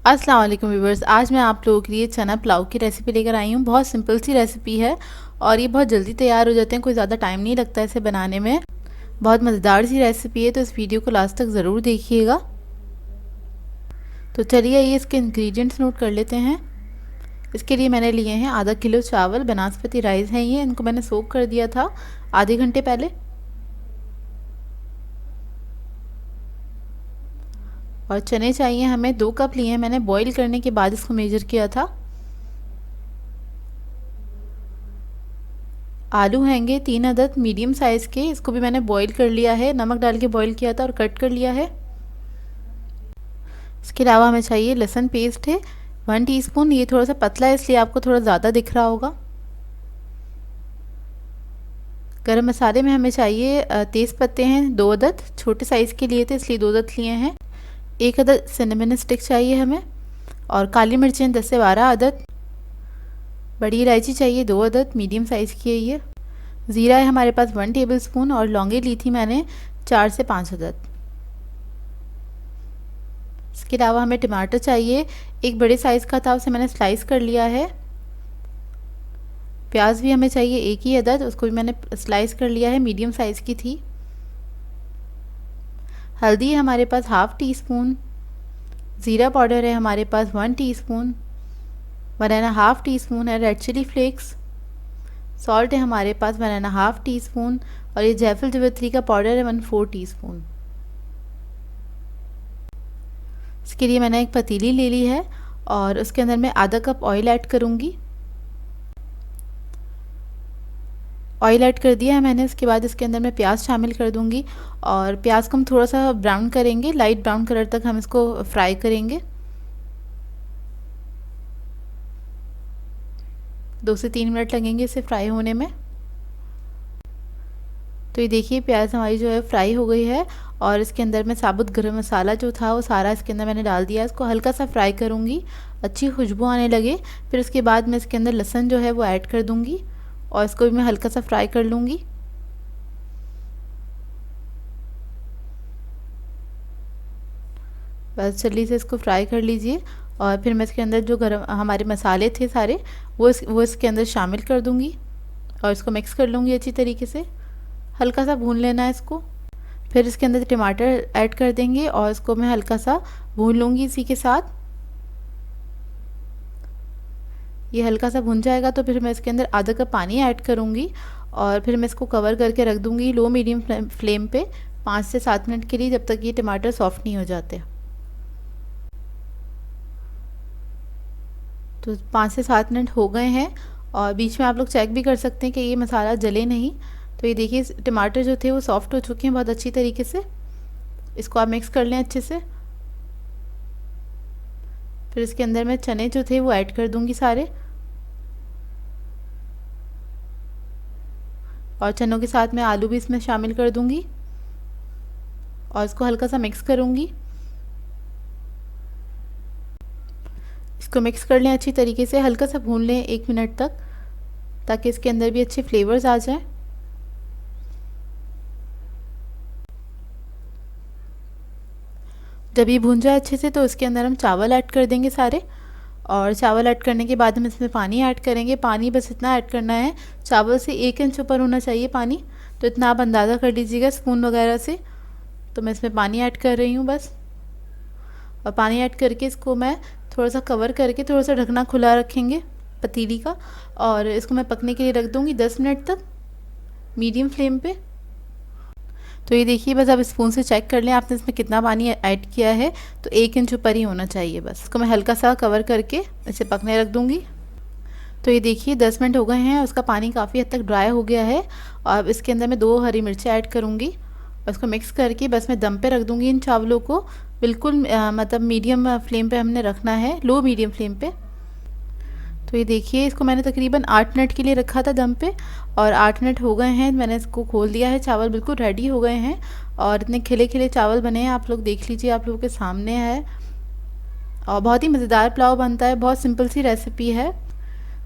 अस्सलाम वालेकुम व्यूवर्स। आज मैं आप लोगों के लिए चना पुलाव की रेसिपी लेकर आई हूँ। बहुत सिंपल सी रेसिपी है और ये बहुत जल्दी तैयार हो जाते हैं, कोई ज़्यादा टाइम नहीं लगता इसे बनाने में। बहुत मज़ेदार सी रेसिपी है, तो इस वीडियो को लास्ट तक ज़रूर देखिएगा। तो चलिए ये इसके इंग्रेडिएंट्स नोट कर लेते हैं। इसके लिए मैंने लिए हैं आधा किलो चावल, बनास्पति राइस हैं ये, इनको मैंने सोक कर दिया था आधे घंटे पहले। और चने चाहिए हमें 2 कप लिए हैं मैंने, बॉईल करने के बाद इसको मेजर किया था। आलू हैंगे 3 अदद मीडियम साइज़ के, इसको भी मैंने बॉईल कर लिया है, नमक डाल के बॉईल किया था और कट कर लिया है। इसके अलावा हमें चाहिए लहसुन पेस्ट है 1 टीस्पून, ये थोड़ा सा पतला है इसलिए आपको थोड़ा ज़्यादा दिख रहा होगा। गरम मसाले में हमें चाहिए तेज़ पत्ते हैं 2 अदद, छोटे साइज़ के लिए थे इसलिए 2 अदद लिए हैं। 1 अदद सिनेमन स्टिक चाहिए हमें, और काली मिर्चें 10 से 12 अदद। बड़ी इलायची चाहिए 2 अदद, मीडियम साइज़ की है ये। ज़ीरा है हमारे पास 1 टेबलस्पून, और लौंगे ली थी मैंने 4 से 5 अदद। इसके अलावा हमें टमाटर चाहिए, एक बड़े साइज़ का था, उसे मैंने स्लाइस कर लिया है। प्याज भी हमें चाहिए 1 ही अदद, उसको भी मैंने स्लाइस कर लिया है, मीडियम साइज़ की थी। हल्दी है हमारे पास हाफ़ टी स्पून। ज़ीरा पाउडर है हमारे पास 1 टीस्पून। 1.5 टीस्पून है रेड चिली फ्लेक्स। सॉल्ट है हमारे पास 1.5 टीस्पून, और ये जायफल जावित्री का पाउडर है 1/4 टीस्पून। इसके लिए मैंने एक पतीली ले ली है और उसके अंदर मैं आधा कप ऑयल ऐड करूँगी। ऑयल ऐड कर दिया है मैंने। इसके बाद इसके अंदर मैं प्याज शामिल कर दूँगी, और प्याज को हम थोड़ा सा ब्राउन करेंगे, लाइट ब्राउन कलर तक हम इसको फ्राई करेंगे। 2 से 3 मिनट लगेंगे इसे फ्राई होने में। तो ये देखिए प्याज हमारी जो है फ्राई हो गई है, और इसके अंदर मैं साबुत गरम मसाला जो था वो सारा इसके अंदर मैंने डाल दिया। इसको हल्का सा फ्राई करूँगी, अच्छी खुशबू आने लगे। फिर उसके बाद मैं इसके अंदर लहसुन जो है वो ऐड कर दूँगी, और इसको भी मैं हल्का सा फ्राई कर लूँगी। बस जल्दी से इसको फ्राई कर लीजिए, और फिर मैं इसके अंदर जो गरम हमारे मसाले थे सारे वो इसके अंदर शामिल कर दूँगी, और इसको मिक्स कर लूँगी अच्छी तरीके से। हल्का सा भून लेना है इसको। फिर इसके अंदर टमाटर ऐड कर देंगे, और इसको मैं हल्का सा भून लूँगी इसी के साथ। ये हल्का सा भुन जाएगा तो फिर मैं इसके अंदर आधा कप पानी ऐड करूँगी, और फिर मैं इसको कवर करके रख दूँगी लो मीडियम फ्लेम पे 5 से 7 मिनट के लिए, जब तक ये टमाटर सॉफ्ट नहीं हो जाते। तो 5 से 7 मिनट हो गए हैं, और बीच में आप लोग चेक भी कर सकते हैं कि ये मसाला जले नहीं। तो ये देखिए टमाटर जो थे वो सॉफ्ट हो चुके हैं बहुत अच्छी तरीके से। इसको आप मिक्स कर लें अच्छे से। फिर इसके अंदर मैं चने जो थे वो ऐड कर दूंगी सारे, और चनों के साथ मैं आलू भी इसमें शामिल कर दूंगी, और इसको हल्का सा मिक्स करूंगी। इसको मिक्स कर लें अच्छी तरीके से, हल्का सा भून लें 1 मिनट तक, ताकि इसके अंदर भी अच्छे फ्लेवर्स आ जाएं। जब ये भून जाए अच्छे से तो इसके अंदर हम चावल ऐड कर देंगे सारे, और चावल ऐड करने के बाद हम इसमें पानी ऐड करेंगे। पानी बस इतना ऐड करना है, चावल से 1 इंच ऊपर होना चाहिए पानी, तो इतना आप अंदाज़ा कर लीजिएगा स्पून वगैरह से। तो मैं इसमें पानी ऐड कर रही हूँ बस, और पानी ऐड करके इसको मैं थोड़ा सा कवर करके थोड़ा सा ढकना खुला रखेंगे पतीली का, और इसको मैं पकने के लिए रख दूँगी 10 मिनट तक मीडियम फ्लेम पे। तो ये देखिए बस अब स्पून से चेक कर लें आपने इसमें कितना पानी ऐड किया है, तो 1 इंच ऊपर ही होना चाहिए बस। इसको मैं हल्का सा कवर करके इसे पकने रख दूँगी। तो ये देखिए 10 मिनट हो गए हैं, उसका पानी काफ़ी हद तक ड्राई हो गया है, और अब इसके अंदर मैं 2 हरी मिर्चें ऐड करूँगी, और इसको मिक्स करके बस मैं दम पे रख दूँगी इन चावलों को। बिल्कुल मतलब मीडियम फ्लेम पे हमने रखना है, लो मीडियम फ्लेम पे। तो ये देखिए इसको मैंने तकरीबन 8 मिनट के लिए रखा था दम पे, और 8 मिनट हो गए हैं, मैंने इसको खोल दिया है। चावल बिल्कुल रेडी हो गए हैं, और इतने खिले खिले चावल बने हैं, आप लोग देख लीजिए, आप लोगों के सामने है। और बहुत ही मज़ेदार पुलाव बनता है, बहुत सिंपल सी रेसिपी है।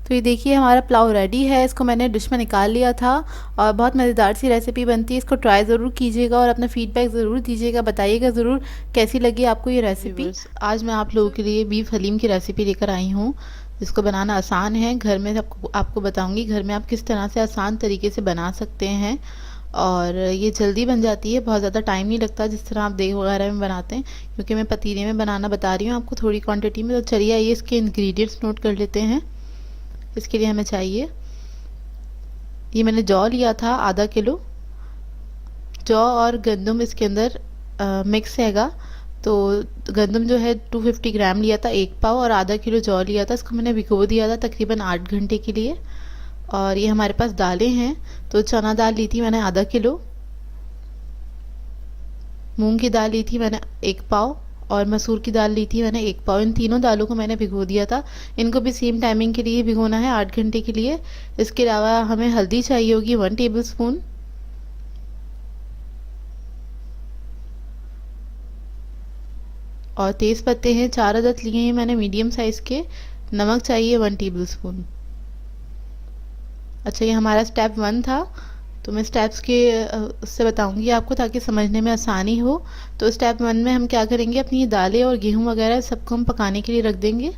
तो ये देखिए हमारा पुलाव रेडी है, इसको मैंने डिश में निकाल लिया था और बहुत मज़ेदार सी रेसिपी बनती है। इसको ट्राई ज़रूर कीजिएगा और अपना फीडबैक ज़रूर दीजिएगा, बताइएगा ज़रूर कैसी लगी आपको ये रेसिपी। आज मैं आप लोगों के लिए बीफ हलीम की रेसिपी लेकर आई हूँ, जिसको बनाना आसान है। घर में आपको बताऊँगी घर में आप किस तरह से आसान तरीके से बना सकते हैं और ये जल्दी बन जाती है, बहुत ज़्यादा टाइम नहीं लगता जिस तरह आप देग वगैरह में बनाते हैं, क्योंकि मैं पतीले में बनाना बता रही हूँ आपको थोड़ी क्वांटिटी में। तो चलिए आइए इसके इंग्रेडिएंट्स नोट कर लेते हैं। इसके लिए हमें चाहिए, ये मैंने जौ लिया था आधा किलो। जौ और गंदम इसके अंदर मिक्स हैगा। तो गंदम जो है 250 ग्राम लिया था, 1 पाव, और आधा किलो जौ लिया था। इसको मैंने भिगो दिया था तकरीबन 8 घंटे के लिए। और ये हमारे पास दालें हैं, तो चना दाल ली थी मैंने आधा किलो, मूंग की दाल ली थी मैंने 1 पाव, और मसूर की दाल ली थी मैंने 1 पाव। इन तीनों दालों को मैंने भिगो दिया था। इनको भी सेम टाइमिंग के लिए भिगोना है, 8 घंटे के लिए। इसके अलावा हमें हल्दी चाहिए होगी 1 टेबल स्पून, और तेज़ पत्ते हैं 4 अदद लिए हैं मैंने मीडियम साइज़ के। नमक चाहिए 1 टेबल स्पून। अच्छा, ये हमारा स्टेप 1 था। तो मैं स्टेप्स के उससे बताऊंगी आपको ताकि समझने में आसानी हो। तो स्टेप 1 में हम क्या करेंगे, अपनी दालें और गेहूं वगैरह सबको हम पकाने के लिए रख देंगे,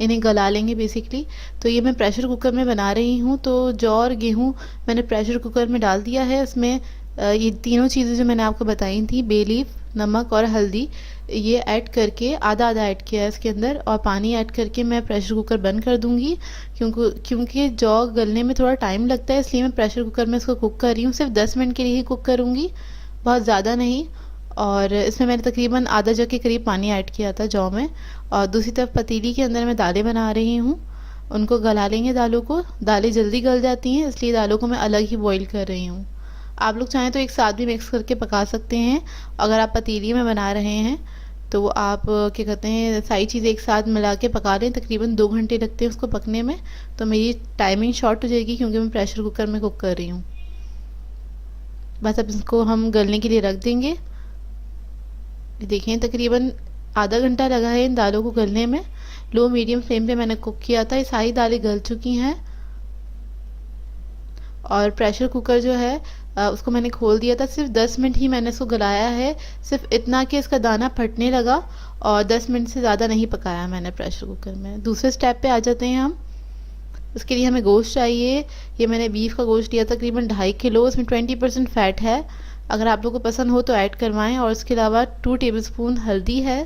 इन्हें गला लेंगे बेसिकली। तो ये मैं प्रेशर कुकर में बना रही हूँ। तो जौ और गेहूँ मैंने प्रेशर कुकर में डाल दिया है। इसमें ये तीनों चीज़ें जो मैंने आपको बताई थी, बे लीफ, नमक और हल्दी, ये ऐड करके आधा आधा ऐड किया है इसके अंदर, और पानी ऐड करके मैं प्रेशर कुकर बंद कर दूंगी। क्योंकि जौ गलने में थोड़ा टाइम लगता है, इसलिए मैं प्रेशर कुकर में इसको कुक कर रही हूँ। सिर्फ 10 मिनट के लिए ही कुक करूँगी, बहुत ज़्यादा नहीं। और इसमें मैंने तकरीबन आधा जग के करीब पानी ऐड किया था जौ में। और दूसरी तरफ पतीली के अंदर मैं दालें बना रही हूँ, उनको गला लेंगे दालों को। दालें जल्दी गल जाती हैं, इसलिए दालों को मैं अलग ही बॉईल कर रही हूँ। आप लोग चाहें तो एक साथ भी मिक्स करके पका सकते हैं। अगर आप पतीली में बना रहे हैं तो आप क्या कहते हैं, सारी चीज़ें एक साथ मिला के पका लें। तकरीबन 2 घंटे लगते हैं उसको पकने में। तो मेरी टाइमिंग शॉर्ट हो जाएगी क्योंकि मैं प्रेशर कुकर में कुक कर रही हूँ। बस अब इसको हम गलने के लिए रख देंगे। देखिए तकरीबन आधा घंटा लगा है इन दालों को गलने में। लो मीडियम फ्लेम पे मैंने कुक किया था। ये सारी दालें गल चुकी हैं। और प्रेशर कुकर जो है उसको मैंने खोल दिया था। सिर्फ 10 मिनट ही मैंने इसको गलाया है, सिर्फ इतना कि इसका दाना फटने लगा। और 10 मिनट से ज़्यादा नहीं पकाया मैंने प्रेशर कुकर में। दूसरे स्टेप पे आ जाते हैं हम। उसके लिए हमें गोश्त चाहिए। ये मैंने बीफ का गोश्त लिया तकरीबन 2.5 किलो। इसमें 20% फैट है, अगर आप लोगों को पसंद हो तो ऐड करवाएं। और इसके अलावा 2 टेबल स्पून हल्दी है।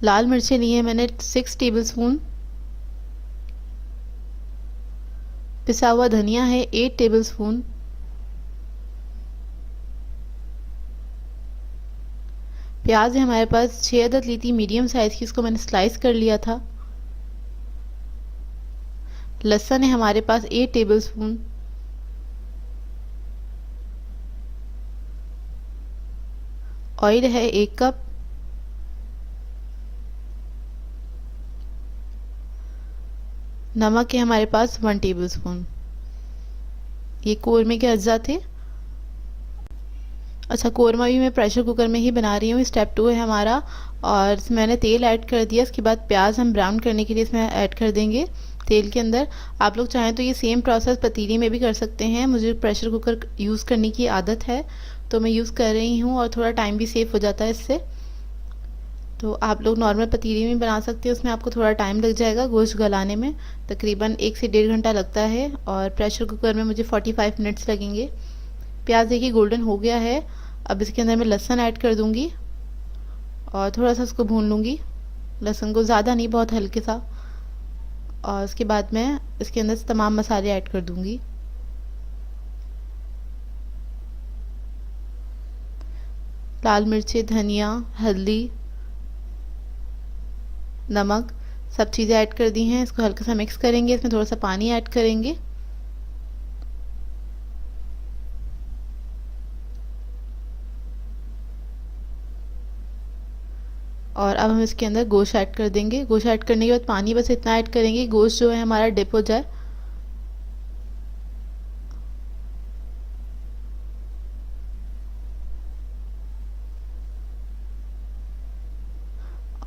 लाल मिर्चें ली हैं मैंने 6 टेबल स्पून। पिसा हुआ धनिया है 8 टेबल स्पून। प्याज है हमारे पास 6 अदद ली थी मीडियम साइज की, इसको मैंने स्लाइस कर लिया था। लहसुन है हमारे पास 8 टेबल स्पून। ऑयल है 1 कप। नमक है हमारे पास 1 टेबल स्पून। ये कोरमे के अज्जा थे। अच्छा, कोरमा भी मैं प्रेशर कुकर में ही बना रही हूँ। स्टेप 2 है हमारा। और इसमें मैंने तेल ऐड कर दिया। इसके बाद प्याज हम ब्राउन करने के लिए इसमें ऐड कर देंगे तेल के अंदर। आप लोग चाहें तो ये सेम प्रोसेस पतीली में भी कर सकते हैं। मुझे प्रेशर कुकर यूज़ करने की आदत है तो मैं यूज़ कर रही हूँ, और थोड़ा टाइम भी सेव हो जाता है इससे। तो आप लोग नॉर्मल पतीली में बना सकते हैं, उसमें आपको थोड़ा टाइम लग जाएगा गोश्त गलाने में, तकरीबन 1 से 1.5 घंटा लगता है। और प्रेशर कुकर में मुझे 45 मिनट्स लगेंगे। प्याज देखिए गोल्डन हो गया है। अब इसके अंदर मैं लहसुन ऐड कर दूंगी और थोड़ा सा इसको भून लूँगी। लहसुन को ज़्यादा नहीं, बहुत हल्के सा। और उसके बाद मैं इसके अंदर तमाम मसाले ऐड कर दूंगी। लाल मिर्ची, धनिया, हल्दी, नमक, सब चीज़ें ऐड कर दी हैं। इसको हल्का सा मिक्स करेंगे। इसमें थोड़ा सा पानी ऐड करेंगे। और अब हम इसके अंदर गोश्त ऐड कर देंगे। गोश्त ऐड करने के बाद पानी बस इतना ऐड करेंगे, गोश्त जो है हमारा डिप हो जाए।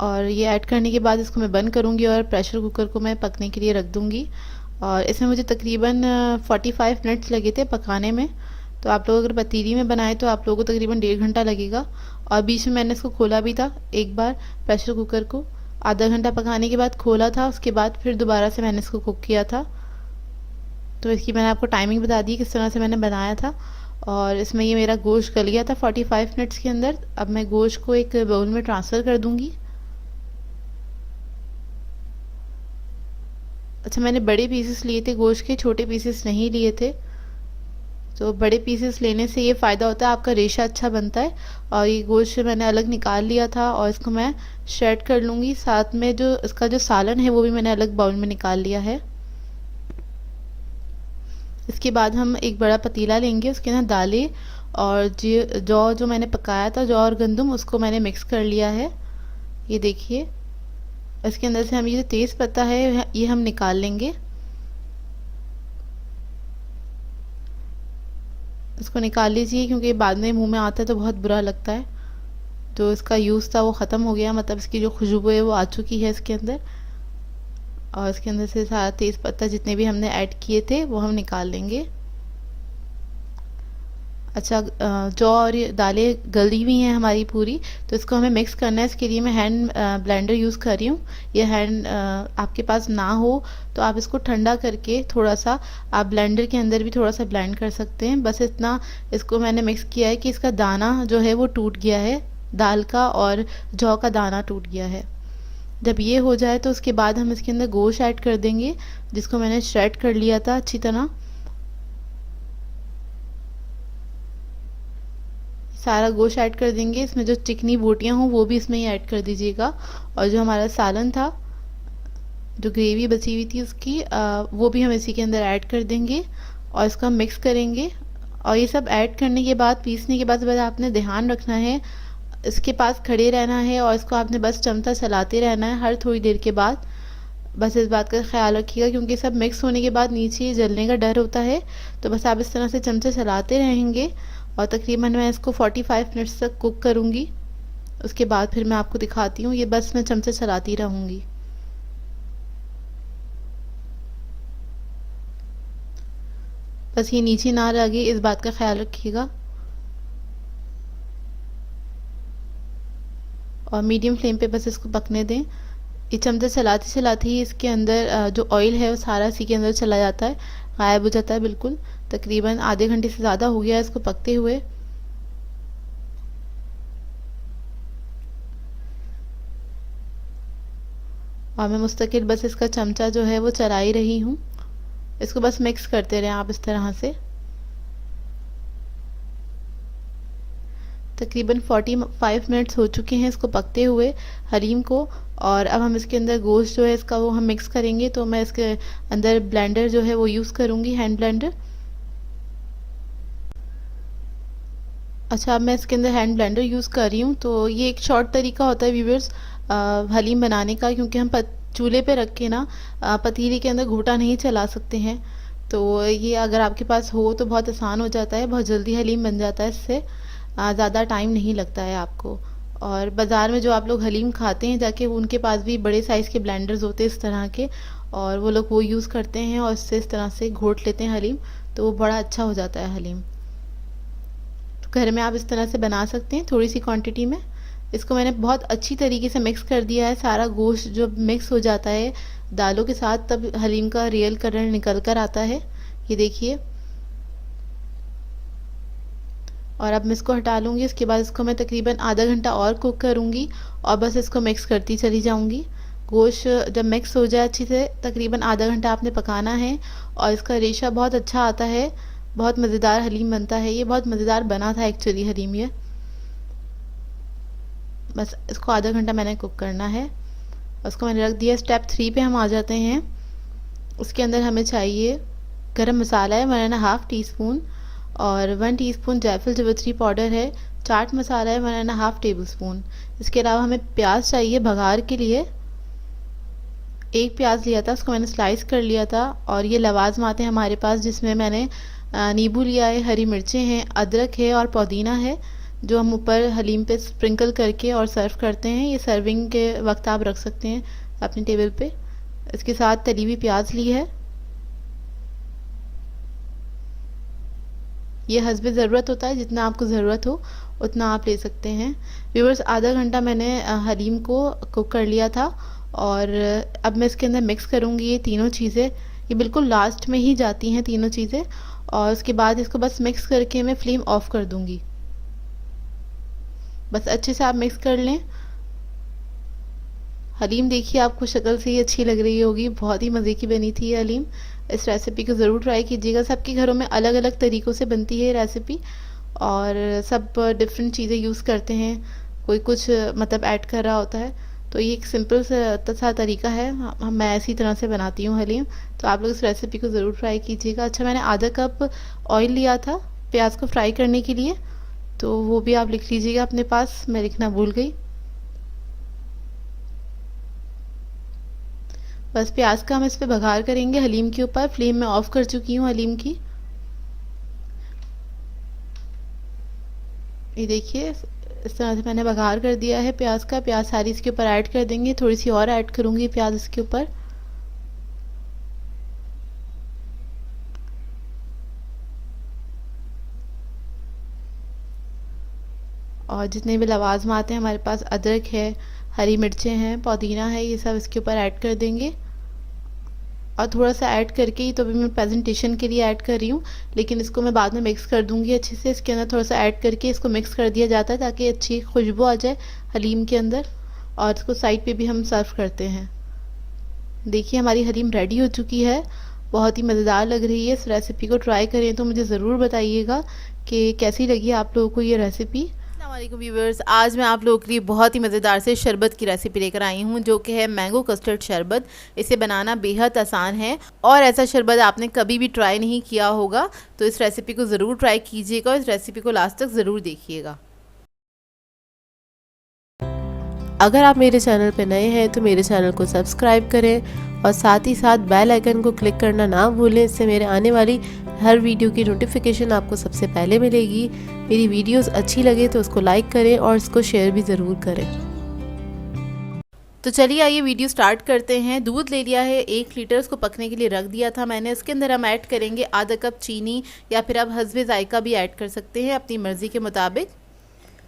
और ये ऐड करने के बाद इसको मैं बंद करूँगी और प्रेशर कुकर को मैं पकने के लिए रख दूँगी। और इसमें मुझे तकरीबन 45 मिनट्स लगे थे पकाने में। तो आप लोग अगर पतीली में बनाए तो आप लोगों को तकरीबन 1.5 घंटा लगेगा। और बीच में मैंने इसको खोला भी था एक बार, प्रेशर कुकर को आधा घंटा पकाने के बाद खोला था, उसके बाद फिर दोबारा से मैंने इसको कुक किया था। तो इसकी मैंने आपको टाइमिंग बता दी किस तरह से मैंने बनाया था। और इसमें ये मेरा गोश्त गल गया था 45 मिनट्स के अंदर। अब मैं गोश्त को एक बाउल में ट्रांसफ़र कर दूँगी। अच्छा, मैंने बड़े पीसेस लिए थे गोश्त के, छोटे पीसेस नहीं लिए थे। तो बड़े पीसेस लेने से ये फ़ायदा होता है, आपका रेशा अच्छा बनता है। और ये गोश्त मैंने अलग निकाल लिया था और इसको मैं श्रेड कर लूँगी। साथ में जो इसका जो सालन है वो भी मैंने अलग बाउल में निकाल लिया है। इसके बाद हम एक बड़ा पतीला लेंगे, उसके अंदर दालें और जौ जो मैंने पकाया था, जौ और गंदम, उसको मैंने मिक्स कर लिया है। ये देखिए, इसके अंदर से हम ये जो तेज़ पत्ता है ये हम निकाल लेंगे। इसको निकाल लीजिए क्योंकि बाद में मुंह में आता है तो बहुत बुरा लगता है। जो इसका यूज़ था वो ख़त्म हो गया, मतलब इसकी जो खुशबू है वो आ चुकी है इसके अंदर। और इसके अंदर से सारा तेज़ पत्ता जितने भी हमने ऐड किए थे वो हम निकाल लेंगे। अच्छा, जौ और ये दालें गली हुई हैं हमारी पूरी, तो इसको हमें मिक्स करना है। इसके लिए मैं हैंड ब्लेंडर यूज़ कर रही हूँ। ये हैंड आपके पास ना हो तो आप इसको ठंडा करके थोड़ा सा आप ब्लेंडर के अंदर भी थोड़ा सा ब्लेंड कर सकते हैं। बस इतना इसको मैंने मिक्स किया है कि इसका दाना जो है वो टूट गया है, दाल का और जौ का दाना टूट गया है। जब ये हो जाए तो उसके बाद हम इसके अंदर गोश्त ऐड कर देंगे, जिसको मैंने श्रेड कर लिया था अच्छी तरह। सारा गोश्त ऐड कर देंगे। इसमें जो चिकनी बोटियां हों वो भी इसमें ही ऐड कर दीजिएगा। और जो हमारा सालन था, जो ग्रेवी बची हुई थी उसकी, वो भी हम इसी के अंदर ऐड कर देंगे और इसको हम मिक्स करेंगे। और ये सब ऐड करने के बाद, पीसने के बाद आपने ध्यान रखना है, इसके पास खड़े रहना है और इसको आपने बस चमचा चलाते रहना है हर थोड़ी देर के बाद। बस इस बात का ख्याल रखिएगा क्योंकि सब मिक्स होने के बाद नीचे जलने का डर होता है। तो बस आप इस तरह से चमचा चलाते रहेंगे और तकरीबन मैं इसको 45 मिनट्स तक कुक करूँगी। उसके बाद फिर मैं आपको दिखाती हूँ। ये बस मैं चमचा चलाती रहूँगी। बस ये नीचे ना लगे इस बात का ख्याल रखिएगा। और मीडियम फ्लेम पे बस इसको पकने दें। ये चमचा चलाते चलाते ही इसके अंदर जो ऑयल है वो सारा इसी के अंदर चला जाता है, गायब हो जाता है बिल्कुल। तकरीबन आधे घंटे से ज़्यादा हो गया इसको पकते हुए। और मैं मुस्तकिल बस इसका चमचा जो है वो चला ही रही हूँ। इसको बस मिक्स करते रहें आप इस तरह से। तकरीबन 45 मिनट्स हो चुके हैं इसको पकते हुए हलीम को। और अब हम इसके अंदर गोश्त जो है इसका वो हम मिक्स करेंगे। तो मैं इसके अंदर ब्लेंडर जो है वो यूज़ करूँगी, हैंड ब्लेंडर। अच्छा, अब मैं इसके अंदर हैंड ब्लेंडर यूज़ कर रही हूँ। तो ये एक शॉर्ट तरीका होता है व्यूअर्स हलीम बनाने का, क्योंकि हम चूल्हे पे रख के ना पतीले के अंदर घोटा नहीं चला सकते हैं। तो ये अगर आपके पास हो तो बहुत आसान हो जाता है, बहुत जल्दी हलीम बन जाता है इससे। ज़्यादा टाइम नहीं लगता है आपको। और बाज़ार में जो आप लोग हलीम खाते हैं जाके, उनके पास भी बड़े साइज़ के ब्लेंडर्स होते हैं इस तरह के, और वो लोग वो यूज़ करते हैं और इससे इस तरह से घोट लेते हैं हलीम। तो वो बड़ा अच्छा हो जाता है हलीम। तो घर में आप इस तरह से बना सकते हैं थोड़ी सी क्वांटिटी में। इसको मैंने बहुत अच्छी तरीके से मिक्स कर दिया है। सारा गोश्त जो मिक्स हो जाता है दालों के साथ, तब हलीम का रियल कलर निकल कर आता है। ये देखिए। और अब मैं इसको हटा लूँगी। इसके बाद इसको मैं तकरीबन आधा घंटा और कुक करूँगी और बस इसको मिक्स करती चली जाऊँगी। गोश्त जब मिक्स हो जाए अच्छी से, तकरीबन आधा घंटा आपने पकाना है और इसका रेशा बहुत अच्छा आता है। बहुत मज़ेदार हलीम बनता है। ये बहुत मज़ेदार बना था एक्चुअली हलीम ये। बस इसको आधा घंटा मैंने कुक करना है। उसको मैंने रख दिया। स्टेप 3 पे हम आ जाते हैं। उसके अंदर हमें चाहिए गरम मसाला है 1.5 टीस्पून, और 1 टीस्पून जायफल जावित्री पाउडर है, चाट मसाला है 1.5 टेबल स्पून। इसके अलावा हमें प्याज चाहिए बघार के लिए। एक प्याज लिया था, उसको मैंने स्लाइस कर लिया था। और ये लवाज़मात हैं हमारे पास, जिसमें मैंने नींबू लिया है, हरी मिर्चें हैं, अदरक है और पुदीना है। जो हम ऊपर हलीम पे स्प्रिंकल करके और सर्व करते हैं। ये सर्विंग के वक्त आप रख सकते हैं अपनी टेबल पे। इसके साथ तली हुई प्याज ली है। ये हस्ब ज़रूरत होता है, जितना आपको ज़रूरत हो उतना आप ले सकते हैं। व्यूअर्स, आधा घंटा मैंने हलीम को कुक कर लिया था और अब मैं इसके अंदर मिक्स करूँगी ये तीनों चीज़ें। ये बिल्कुल लास्ट में ही जाती हैं तीनों चीज़ें, और उसके बाद इसको बस मिक्स करके मैं फ्लेम ऑफ कर दूँगी। बस अच्छे से आप मिक्स कर लें। हलीम देखिए आपको शक्ल से ही अच्छी लग रही होगी, बहुत ही मज़े की बनी थी ये हलीम। इस रेसिपी को ज़रूर ट्राई कीजिएगा। सबके घरों में अलग अलग तरीक़ों से बनती है ये रेसिपी और सब डिफरेंट चीज़ें यूज़ करते हैं, कोई कुछ मतलब ऐड कर रहा होता है। तो ये एक सिंपल सा तरीका है, मैं इसी तरह से बनाती हूँ हलीम। तो आप लोग इस रेसिपी को ज़रूर ट्राई कीजिएगा। अच्छा, मैंने आधा कप ऑयल लिया था प्याज को फ्राई करने के लिए, तो वो भी आप लिख लीजिएगा अपने पास, मैं लिखना भूल गई। बस प्याज का हम इस पे बघार करेंगे हलीम के ऊपर। फ्लेम मैं ऑफ कर चुकी हूँ हलीम की। ये देखिए इस तरह से मैंने बघार कर दिया है प्याज का। प्याज सारी इसके ऊपर ऐड कर देंगे, थोड़ी सी और ऐड करूँगी प्याज इसके ऊपर। और जितने भी लवाज़मात हैं हमारे पास, अदरक है, हरी मिर्चें हैं, पुदीना है, ये सब इसके ऊपर ऐड कर देंगे। और थोड़ा सा ऐड करके ही तो अभी मैं प्रेजेंटेशन के लिए ऐड कर रही हूँ, लेकिन इसको मैं बाद में मिक्स कर दूँगी अच्छे से। इसके अंदर थोड़ा सा ऐड करके इसको मिक्स कर दिया जाता है ताकि अच्छी खुशबू आ जाए हलीम के अंदर। और इसको साइड पे भी हम सर्व करते हैं। देखिए हमारी हलीम रेडी हो चुकी है, बहुत ही मज़ेदार लग रही है। इस रेसिपी को ट्राई करें तो मुझे ज़रूर बताइएगा कि कैसी लगी आप लोगों को ये रेसिपी। अस्सलामुअलैकुम व्यूवर्स, आज मैं आप लोगों के लिए बहुत ही मज़ेदार से शरबत की रेसिपी लेकर आई हूँ, जो कि है मैंगो कस्टर्ड शरबत। इसे बनाना बेहद आसान है और ऐसा शरबत आपने कभी भी ट्राई नहीं किया होगा, तो इस रेसिपी को ज़रूर ट्राई कीजिएगा और इस रेसिपी को लास्ट तक ज़रूर देखिएगा। अगर आप मेरे चैनल पर नए हैं तो मेरे चैनल को सब्सक्राइब करें और साथ ही साथ बेल आइकन को क्लिक करना ना भूलें। इससे मेरे आने वाली हर वीडियो की नोटिफिकेशन आपको सबसे पहले मिलेगी। मेरी वीडियोस अच्छी लगे तो उसको लाइक करें और इसको शेयर भी ज़रूर करें। तो चलिए आइए वीडियो स्टार्ट करते हैं। दूध ले लिया है 1 लीटर, उसको पकने के लिए रख दिया था मैंने। इसके अंदर हम ऐड करेंगे आधा कप चीनी, या फिर आप हस्बे जायका भी ऐड कर सकते हैं अपनी मर्ज़ी के मुताबिक।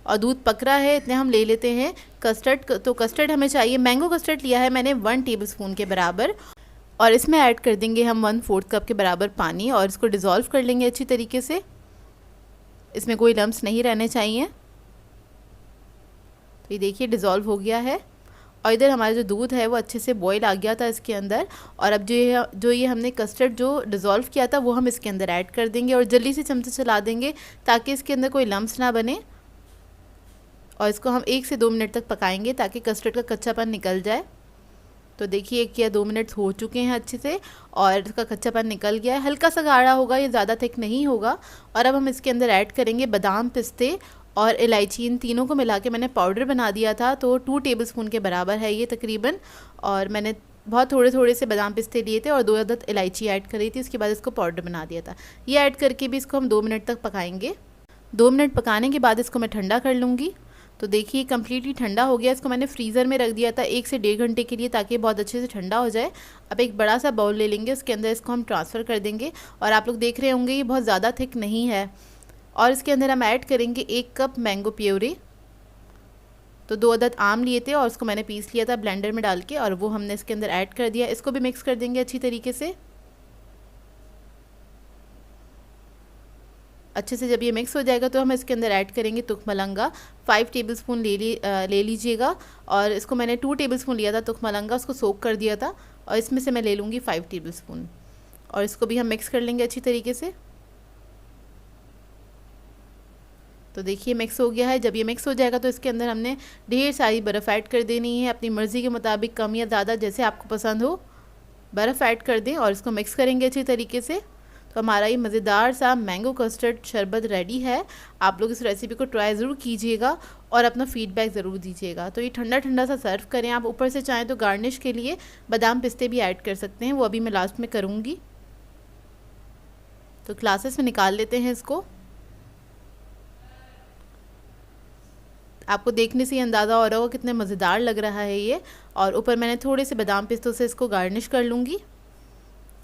और दूध पक रहा है, इतने हम ले लेते हैं कस्टर्ड। तो कस्टर्ड हमें चाहिए, मैंगो कस्टर्ड लिया है मैंने 1 टेबलस्पून के बराबर, और इसमें ऐड कर देंगे हम 1/4 कप के बराबर पानी और इसको डिज़ोल्व कर लेंगे अच्छी तरीके से। इसमें कोई लम्स नहीं रहने चाहिए। तो ये देखिए डिज़ोल्व हो गया है और इधर हमारा जो दूध है वो अच्छे से बॉईल आ गया था इसके अंदर। और अब जो ये हमने कस्टर्ड जो डिज़ोल्व किया था वो हम इसके अंदर ऐड कर देंगे और जल्दी से चमचे चला देंगे ताकि इसके अंदर कोई लम्स ना बने। और इसको हम 1 से 2 मिनट तक पकाएंगे ताकि कस्टर्ड का कच्चापन निकल जाए। तो देखिए 1 या 2 मिनट हो चुके हैं अच्छे से और इसका कच्चापन निकल गया है। हल्का सा गाढ़ा होगा, ये ज़्यादा थिक नहीं होगा। और अब हम इसके अंदर ऐड करेंगे बादाम, पिस्ते और इलायची। इन तीनों को मिला के मैंने पाउडर बना दिया था, तो 2 टेबलस्पून के बराबर है ये तकरीबन। और मैंने बहुत थोड़े थोड़े से बादाम पिस्ते लिए थे और 2 अदद इलायची ऐड करी थी। उसके बाद इसको पाउडर बना दिया था। ये ऐड करके भी इसको हम 2 मिनट तक पकाएंगे। 2 मिनट पकाने के बाद इसको मैं ठंडा कर लूँगी। तो देखिए कम्प्लीटली ठंडा हो गया। इसको मैंने फ्रीज़र में रख दिया था 1 से 1.5 घंटे के लिए ताकि बहुत अच्छे से ठंडा हो जाए। अब एक बड़ा सा बाउल ले लेंगे, उसके अंदर इसको हम ट्रांसफ़र कर देंगे। और आप लोग देख रहे होंगे ये बहुत ज़्यादा थिक नहीं है। और इसके अंदर हम ऐड करेंगे 1 कप मैंगो प्योरी। तो 2 अदद आम लिए थे और उसको मैंने पीस लिया था ब्लेंडर में डाल के, और वो हमने इसके अंदर ऐड कर दिया। इसको भी मिक्स कर देंगे अच्छी तरीके से। अच्छे से जब ये मिक्स हो जाएगा तो हम इसके अंदर ऐड करेंगे तुखमलंगा। 5 टेबलस्पून ले लीजिएगा। और इसको मैंने 2 टेबलस्पून लिया था तुखमलंगा, उसको सोक कर दिया था, और इसमें से मैं ले लूँगी 5 टेबलस्पून। और इसको भी हम मिक्स कर लेंगे अच्छी तरीके से। तो देखिए मिक्स हो गया है। जब ये मिक्स हो जाएगा तो इसके अंदर हमने ढेर सारी बर्फ़ ऐड कर देनी है, अपनी मर्ज़ी के मुताबिक, कम या ज़्यादा जैसे आपको पसंद हो बर्फ़ ऐड कर दें और इसको मिक्स करेंगे अच्छी तरीके से। तो हमारा ये मज़ेदार सा मैंगो कस्टर्ड शरबत रेडी है। आप लोग इस रेसिपी को ट्राई ज़रूर कीजिएगा और अपना फ़ीडबैक ज़रूर दीजिएगा। तो ये ठंडा ठंडा सा सर्व करें। आप ऊपर से चाहें तो गार्निश के लिए बादाम पिस्ते भी ऐड कर सकते हैं, वो अभी मैं लास्ट में करूँगी। तो ग्लासेस में निकाल लेते हैं इसको। आपको देखने से ही अंदाज़ा हो रहा होगा कितने मज़ेदार लग रहा है ये। और ऊपर मैंने थोड़े से बादाम पिस्तों से इसको गार्निश कर लूँगी।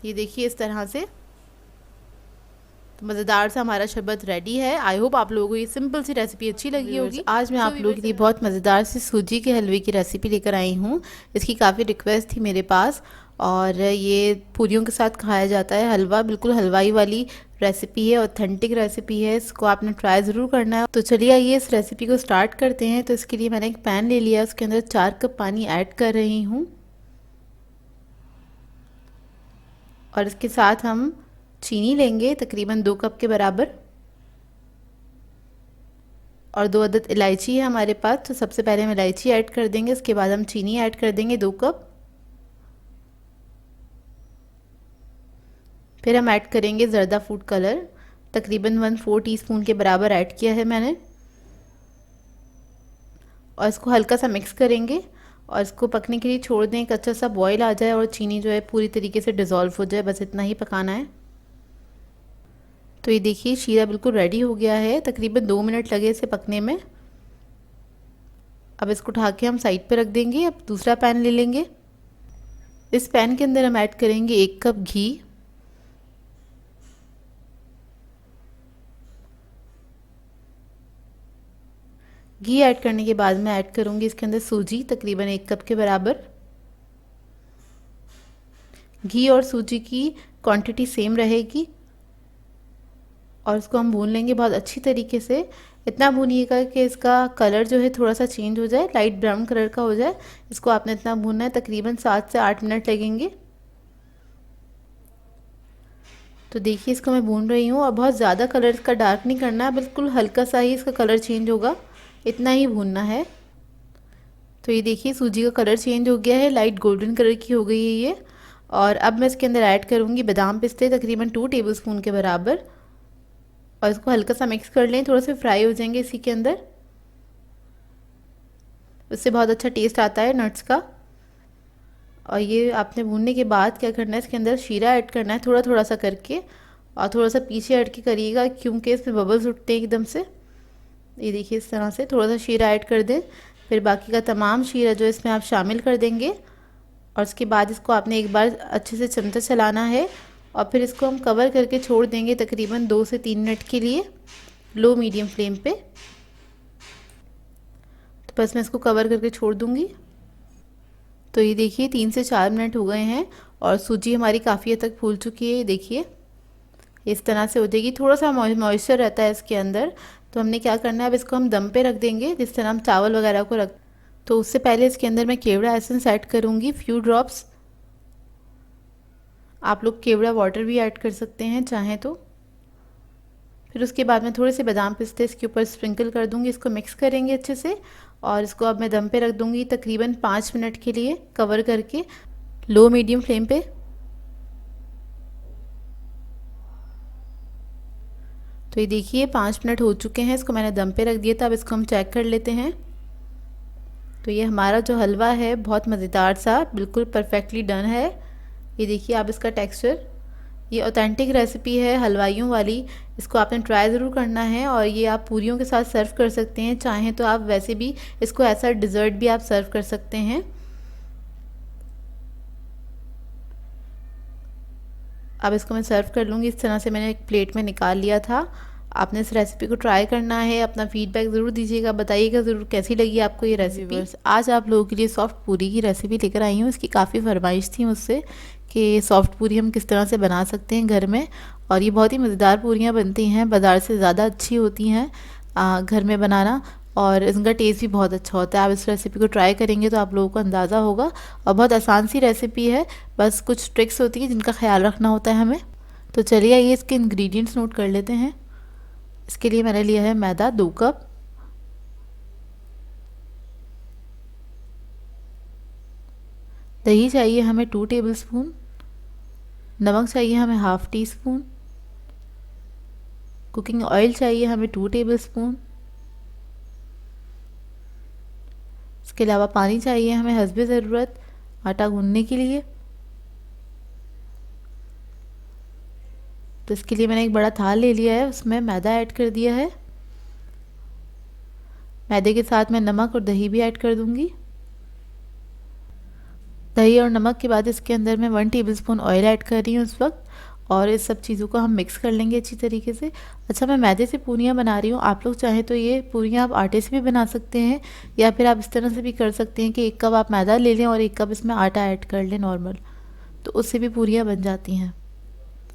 ये देखिए इस तरह से। तो मज़ेदार सा हमारा शरबत रेडी है। आई होप आप लोगों को ये सिंपल सी रेसिपी अच्छी लगी होगी। आज मैं आप लोगों के लिए बहुत मज़ेदार सी सूजी के हलवे की रेसिपी लेकर आई हूँ। इसकी काफ़ी रिक्वेस्ट थी मेरे पास, और ये पूरियों के साथ खाया जाता है हलवा। बिल्कुल हलवाई वाली रेसिपी है, ऑथेंटिक रेसिपी है। इसको आपने ट्राई ज़रूर करना है। तो चलिए आइए इस रेसिपी को स्टार्ट करते हैं। तो इसके लिए मैंने एक पैन ले लिया, उसके अंदर 4 कप पानी ऐड कर रही हूँ, और इसके साथ हम चीनी लेंगे तकरीबन 2 कप के बराबर, और 2 अदद इलायची है हमारे पास। तो सबसे पहले हम इलायची ऐड कर देंगे, उसके बाद हम चीनी ऐड कर देंगे 2 कप। फिर हम ऐड करेंगे ज़र्दा फूड कलर, तकरीबन 1/4 टीस्पून के बराबर ऐड किया है मैंने, और इसको हल्का सा मिक्स करेंगे और इसको पकने के लिए छोड़ दें। एक अच्छा सा बॉईल आ जाए और चीनी जो है पूरी तरीके से डिज़ोल्व हो जाए, बस इतना ही पकाना है। तो ये देखिए शीरा बिल्कुल रेडी हो गया है, तकरीबन 2 मिनट लगे इसे पकने में। अब इसको उठा के हम साइड पे रख देंगे। अब दूसरा पैन ले लेंगे। इस पैन के अंदर हम ऐड करेंगे 1 कप घी, घी ऐड करने के बाद मैं ऐड करूंगी इसके अंदर सूजी, तकरीबन 1 कप के बराबर। घी और सूजी की क्वांटिटी सेम रहेगी, और इसको हम भून लेंगे बहुत अच्छी तरीके से। इतना भूनिएगा कि इसका कलर जो है थोड़ा सा चेंज हो जाए, लाइट ब्राउन कलर का हो जाए। इसको आपने इतना भूनना है, तकरीबन 7 से 8 मिनट लगेंगे। तो देखिए इसको मैं भून रही हूँ, और बहुत ज़्यादा कलर इसका डार्क नहीं करना है, बिल्कुल हल्का सा ही इसका कलर चेंज होगा, इतना ही भूनना है। तो ये देखिए सूजी का कलर चेंज हो गया है, लाइट गोल्डन कलर की हो गई है ये। और अब मैं इसके अंदर ऐड करूँगी बादाम पिस्ते, तकरीबन 2 टेबलस्पून के बराबर, और इसको हल्का सा मिक्स कर लें। थोड़ा सा फ्राई हो जाएंगे इसी के अंदर, उससे बहुत अच्छा टेस्ट आता है नट्स का। और ये आपने भूनने के बाद क्या करना है, इसके अंदर शीरा ऐड करना है थोड़ा थोड़ा सा करके, और थोड़ा सा पीछे हट के करिएगा क्योंकि इसमें बबल्स उठते हैं एकदम से। ये देखिए इस तरह से थोड़ा सा शीरा ऐड कर दें। फिर बाकी का तमाम शीरा जो इसमें आप शामिल कर देंगे, और उसके बाद इसको आपने एक बार अच्छे से चमचा चलाना है, और फिर इसको हम कवर करके छोड़ देंगे तकरीबन 2 से 3 मिनट के लिए, लो मीडियम फ्लेम पे। तो बस मैं इसको कवर करके छोड़ दूँगी। तो ये देखिए 3 से 4 मिनट हो गए हैं, और सूजी हमारी काफ़ी हद तक फूल चुकी है। ये देखिए इस तरह से हो जाएगी, थोड़ा सा मॉइस्चर रहता है इसके अंदर। तो हमने क्या करना है, अब इसको हम दम पे रख देंगे जिस तरह हम चावल वगैरह को रख। तो उससे पहले इसके अंदर मैं केवड़ा एसेंस ऐड करूँगी, फ्यू ड्रॉप्स। आप लोग केवड़ा वाटर भी ऐड कर सकते हैं चाहें तो। फिर उसके बाद मैं थोड़े से बादाम पिस्ते इसके ऊपर स्प्रिंकल कर दूँगी। इसको मिक्स करेंगे अच्छे से, और इसको अब मैं दम पे रख दूँगी तकरीबन 5 मिनट के लिए, कवर करके लो मीडियम फ्लेम पे। तो ये देखिए 5 मिनट हो चुके हैं, इसको मैंने दम पे रख दिया था। अब इसको हम चेक कर लेते हैं। तो ये हमारा जो हलवा है बहुत मज़ेदार सा बिल्कुल परफेक्टली डन है। ये देखिए आप इसका टेक्सचर, ये ऑथेंटिक रेसिपी है हलवाइयों वाली। इसको आपने ट्राई ज़रूर करना है, और ये आप पूरियों के साथ सर्व कर सकते हैं। चाहें तो आप वैसे भी इसको ऐसा डिज़र्ट भी आप सर्व कर सकते हैं। अब इसको मैं सर्व कर लूँगी। इस तरह से मैंने एक प्लेट में निकाल लिया था। आपने इस रेसिपी को ट्राई करना है, अपना फीडबैक ज़रूर दीजिएगा, बताइएगा ज़रूर कैसी लगी आपको ये रेसिपी। आज आप लोगों के लिए सॉफ्ट पूरी की रेसिपी लेकर आई हूँ। इसकी काफ़ी फरमाइश थी मुझसे कि सॉफ्ट पूरी हम किस तरह से बना सकते हैं घर में, और ये बहुत ही मज़ेदार पूरियाँ बनती हैं, बाज़ार से ज़्यादा अच्छी होती हैं घर में बनाना, और इनका टेस्ट भी बहुत अच्छा होता है। आप इस रेसिपी को ट्राई करेंगे तो आप लोगों को अंदाज़ा होगा। और बहुत आसान सी रेसिपी है, बस कुछ ट्रिक्स होती हैं जिनका ख्याल रखना होता है हमें। तो चलिए आइए इसके इंग्रेडिएंट्स नोट कर लेते हैं। इसके लिए मैंने लिया है मैदा 2 कप, दही चाहिए हमें 2 टेबलस्पून, नमक चाहिए हमें half tea spoon, cooking oil चाहिए हमें 2 टेबलस्पून। इसके अलावा पानी चाहिए हमें हस्बे ज़रूरत आटा गूंदने के लिए। तो इसके लिए मैंने एक बड़ा थाल ले लिया है, उसमें मैदा ऐड कर दिया है, मैदे के साथ मैं नमक और दही भी ऐड कर दूंगी। दही और नमक के बाद इसके अंदर मैं 1 टेबलस्पून ऑयल ऐड कर रही हूँ इस वक्त, और इस सब चीज़ों को हम मिक्स कर लेंगे अच्छी तरीके से। अच्छा, मैं मैदे से पूरियाँ बना रही हूँ, आप लोग चाहें तो ये पूरियाँ आप आटे से भी बना सकते हैं, या फिर आप इस तरह से भी कर सकते हैं कि 1 कप आप मैदा ले लें और 1 कप इसमें आटा ऐड कर लें नॉर्मल, तो उससे भी पूरियाँ बन जाती हैं।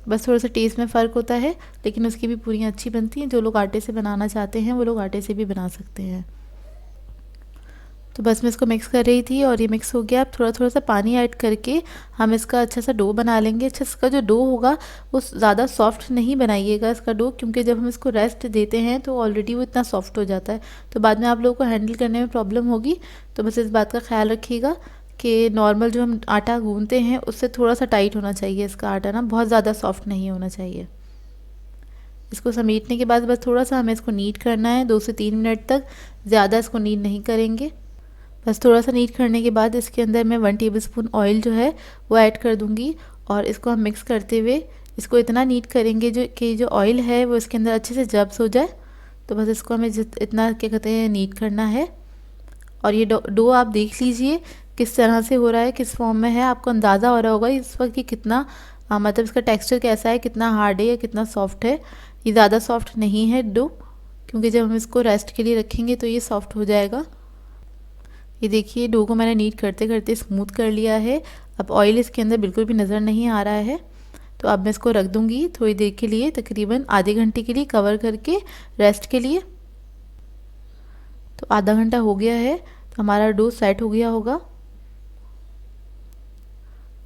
बस थोड़ा सा टेस्ट में फ़र्क होता है, लेकिन उसकी भी पूरियाँ अच्छी बनती हैं। जो लोग आटे से बनाना चाहते हैं वो लोग आटे से भी बना सकते हैं। तो बस मैं इसको मिक्स कर रही थी और ये मिक्स हो गया। अब थोड़ा थोड़ा सा पानी ऐड करके हम इसका अच्छा सा डो बना लेंगे। अच्छा, इसका जो डो होगा वो ज़्यादा सॉफ्ट नहीं बनाइएगा इसका डो, क्योंकि जब हम इसको रेस्ट देते हैं तो ऑलरेडी वो इतना सॉफ्ट हो जाता है, तो बाद में आप लोगों को हैंडल करने में प्रॉब्लम होगी। तो बस इस बात का ख्याल रखिएगा कि नॉर्मल जो हम आटा गूंथते हैं उससे थोड़ा सा टाइट होना चाहिए इसका आटा ना, बहुत ज़्यादा सॉफ्ट नहीं होना चाहिए। इसको समेटने के बाद बस थोड़ा सा हमें इसको नीड करना है 2 से 3 मिनट तक, ज़्यादा इसको नीड नहीं करेंगे। बस थोड़ा सा नीट करने के बाद इसके अंदर मैं 1 टेबलस्पून ऑयल जो है वो ऐड कर दूंगी, और इसको हम मिक्स करते हुए इसको इतना नीट करेंगे जो ऑयल है वो इसके अंदर अच्छे से जब्स हो जाए। तो बस इसको हमें इतना क्या कहते हैं नीट करना है। और ये डो आप देख लीजिए किस तरह से हो रहा है, किस फॉर्म में है, आपको अंदाज़ा हो रहा होगा इस वक्त कि कितना मतलब इसका टेक्सचर कैसा है, कितना हार्ड है या कितना सॉफ्ट है। ये ज़्यादा सॉफ्ट नहीं है डो, क्योंकि जब हम इसको रेस्ट के लिए रखेंगे तो ये सॉफ्ट हो जाएगा। ये देखिए डो को मैंने नीट करते करते स्मूथ कर लिया है। अब ऑयल इसके अंदर बिल्कुल भी नज़र नहीं आ रहा है। तो अब मैं इसको रख दूंगी थोड़ी देर के लिए, तकरीबन आधे घंटे के लिए कवर करके रेस्ट के लिए। तो आधा घंटा हो गया है, तो हमारा डो सेट हो गया होगा।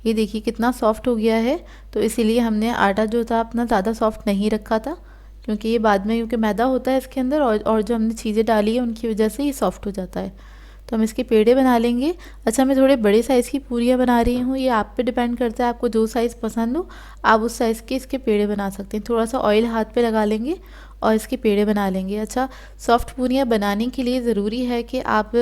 ये देखिए कितना सॉफ्ट हो गया है। तो इसीलिए हमने आटा जो था अपना ज़्यादा सॉफ्ट नहीं रखा था, क्योंकि ये बाद में क्योंकि मैदा होता है इसके अंदर और जो हमने चीज़ें डाली है उनकी वजह से ये सॉफ्ट हो जाता है। तो हम इसके पेड़े बना लेंगे। अच्छा, मैं थोड़े बड़े साइज़ की पूरियाँ बना रही हूँ, ये आप पे डिपेंड करता है, आपको जो साइज़ पसंद हो आप उस साइज़ के इसके पेड़े बना सकते हैं। थोड़ा सा ऑयल हाथ पे लगा लेंगे और इसके पेड़े बना लेंगे। अच्छा, सॉफ्ट पूरियाँ बनाने के लिए ज़रूरी है कि आप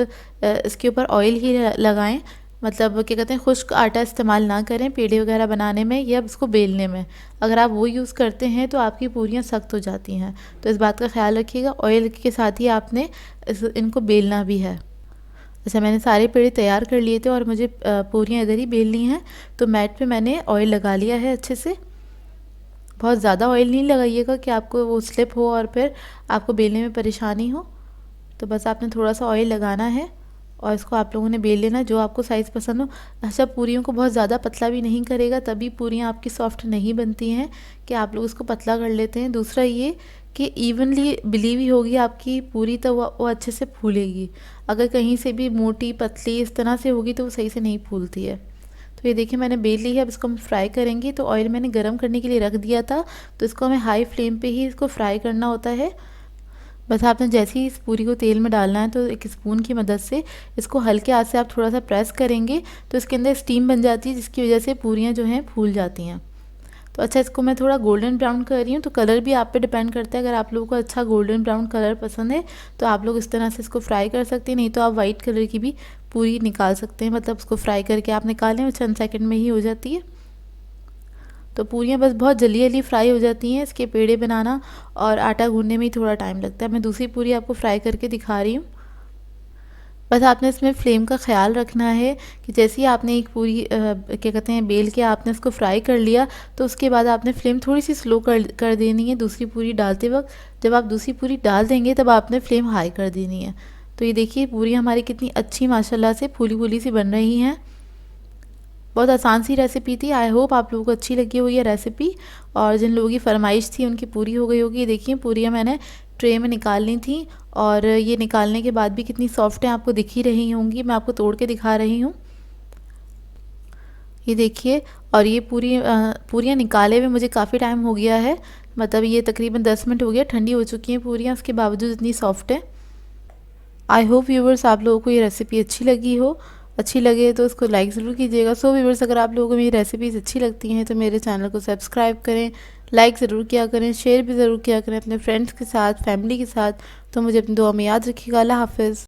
इसके ऊपर ऑयल ही लगाएं, मतलब क्या कहते हैं खुश्क आटा इस्तेमाल ना करें पेड़े वगैरह बनाने में या इसको बेलने में। अगर आप वो यूज़ करते हैं तो आपकी पूरियाँ सख्त हो जाती हैं, तो इस बात का ख्याल रखिएगा। ऑयल के साथ ही आपने इनको बेलना भी है। अच्छा, मैंने सारे पेड़े तैयार कर लिए थे और मुझे पूरियाँ इधर ही बेलनी हैं, तो मैट पे मैंने ऑयल लगा लिया है अच्छे से। बहुत ज़्यादा ऑयल नहीं लगाइएगा कि आपको वो स्लिप हो और फिर आपको बेलने में परेशानी हो। तो बस आपने थोड़ा सा ऑयल लगाना है और इसको आप लोगों ने बेल लेना जो आपको साइज़ पसंद हो। अच्छा, पूरियों को बहुत ज़्यादा पतला भी नहीं करेगा, तभी पूरियाँ आपकी सॉफ्ट नहीं बनती हैं कि आप लोग इसको पतला कर लेते हैं। दूसरा ये कि इवनली बिली हुई होगी आपकी पूरी, तो वो अच्छे से फूलेगी। अगर कहीं से भी मोटी पतली इस तरह से होगी तो वो सही से नहीं फूलती है। तो ये देखिए मैंने बेल ली है। अब इसको हम फ्राई करेंगे। तो ऑयल मैंने गरम करने के लिए रख दिया था, तो इसको हमें हाई फ्लेम पे ही इसको फ्राई करना होता है। बस आपने जैसे ही इस पूरी को तेल में डालना है तो एक स्पून की मदद से इसको हल्के हाथ से आप थोड़ा सा प्रेस करेंगे तो इसके अंदर स्टीम बन जाती है, जिसकी वजह से पूरियाँ जो हैं फूल जाती हैं। तो अच्छा, इसको मैं थोड़ा गोल्डन ब्राउन कर रही हूँ। तो कलर भी आप पे डिपेंड करता है, अगर आप लोगों को अच्छा गोल्डन ब्राउन कलर पसंद है तो आप लोग इस तरह से इसको फ्राई कर सकते हैं, नहीं तो आप वाइट कलर की भी पूरी निकाल सकते हैं। मतलब उसको फ्राई करके आप निकालें, वो चंद सेकंड में ही हो जाती है। तो पूरियाँ बस बहुत जल्दी जल्दी फ्राई हो जाती हैं। इसके पेड़े बनाना और आटा गूंदने में ही थोड़ा टाइम लगता है। मैं दूसरी पूरी आपको फ्राई करके दिखा रही हूँ। बस आपने इसमें फ्लेम का ख्याल रखना है कि जैसे ही आपने एक पूरी क्या कहते हैं बेल के आपने इसको फ्राई कर लिया, तो उसके बाद आपने फ्लेम थोड़ी सी स्लो कर देनी है दूसरी पूरी डालते वक्त। जब आप दूसरी पूरी डाल देंगे तब आपने फ्लेम हाई कर देनी है। तो ये देखिए पूरी हमारी कितनी अच्छी माशाल्लाह से फूली फूली सी बन रही हैं। बहुत आसान सी रेसिपी थी। आई होप आप लोगों को अच्छी लगी होगी ये रेसिपी, और जिन लोगों की फरमाइश थी उनकी पूरी हो गई होगी। देखिए पूरियाँ मैंने ट्रे में निकाल ली थी और ये निकालने के बाद भी कितनी सॉफ्ट हैं आपको दिख ही रही होंगी। मैं आपको तोड़ के दिखा रही हूँ, ये देखिए। और ये पूरियाँ निकाले हुए मुझे काफ़ी टाइम हो गया है, मतलब ये तकरीबन 10 मिनट हो गया। ठंडी हो चुकी हैं पूरियाँ, उसके बावजूद इतनी सॉफ्ट है। आई होप व्यूवर्स आप लोगों को ये रेसिपी अच्छी लगी हो। अच्छी लगे तो उसको लाइक ज़रूर कीजिएगा। सो व्यूवर्स, अगर आप लोगों को मेरी रेसिपीज़ अच्छी लगती हैं तो मेरे चैनल को सब्सक्राइब करें, लाइक ज़रूर किया करें, शेयर भी ज़रूर किया करें अपने फ्रेंड्स के साथ, फैमिली के साथ। तो मुझे अपनी दुआ में याद रखिएगा। अल्लाह हाफ़िज़।